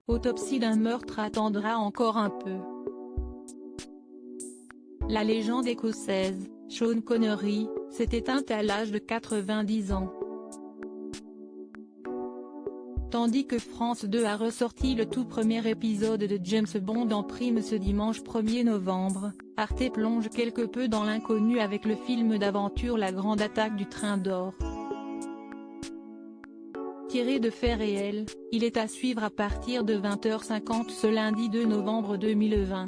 Autopsie d'un meurtre attendra encore un peu. La légende écossaise, Sean Connery, s'est éteinte à l'âge de 90 ans. Tandis que France 2 a ressorti le tout premier épisode de James Bond en prime ce dimanche 1er novembre, Arte plonge quelque peu dans l'inconnu avec le film d'aventure La Grande Attaque du Train d'Or. Tiré de faits réels, il est à suivre à partir de 20h50 ce lundi 2 novembre 2020.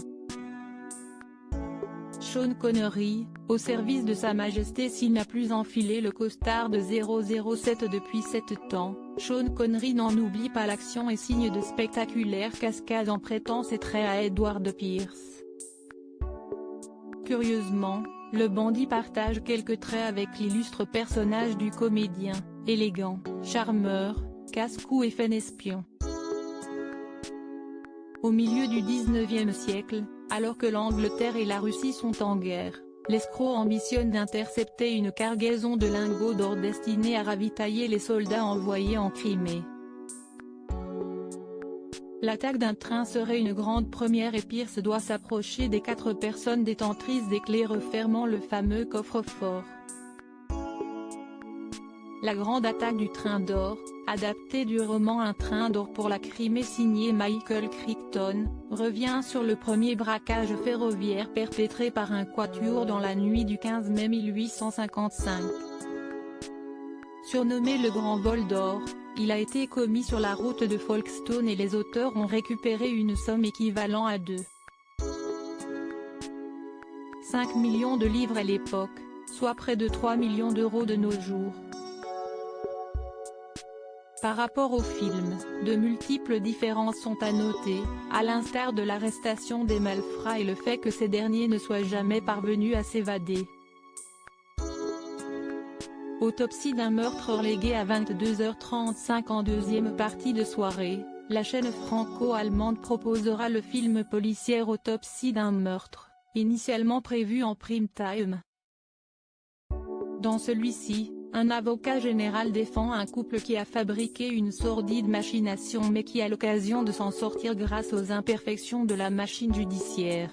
Sean Connery, au service de Sa Majesté s'il n'a plus enfilé le costard de 007 depuis 7 ans, Sean Connery n'en oublie pas l'action et signe de spectaculaires cascades en prêtant ses traits à Edward Pierce. Curieusement, le bandit partage quelques traits avec l'illustre personnage du comédien, élégant, charmeur, casse-cou et fin espion. Au milieu du 19e siècle, alors que l'Angleterre et la Russie sont en guerre, l'escroc ambitionne d'intercepter une cargaison de lingots d'or destinée à ravitailler les soldats envoyés en Crimée. L'attaque d'un train serait une grande première et Pierce doit s'approcher des 4 personnes détentrices des clés refermant le fameux coffre-fort. La Grande Attaque du Train d'Or, adaptée du roman Un train d'or pour la Crimée signé Michael Crichton, revient sur le premier braquage ferroviaire perpétré par un quatuor dans la nuit du 15 mai 1855. Surnommé le Grand Vol d'Or, il a été commis sur la route de Folkestone et les auteurs ont récupéré une somme équivalent à 2,5 millions de livres à l'époque, soit près de 3 millions d'euros de nos jours. Par rapport au film, de multiples différences sont à noter, à l'instar de l'arrestation des malfrats et le fait que ces derniers ne soient jamais parvenus à s'évader. Autopsie d'un meurtre relégué à 22h35 en deuxième partie de soirée, la chaîne franco-allemande proposera le film policier Autopsie d'un meurtre, initialement prévu en prime time. Dans celui-ci, un avocat général défend un couple qui a fabriqué une sordide machination mais qui a l'occasion de s'en sortir grâce aux imperfections de la machine judiciaire.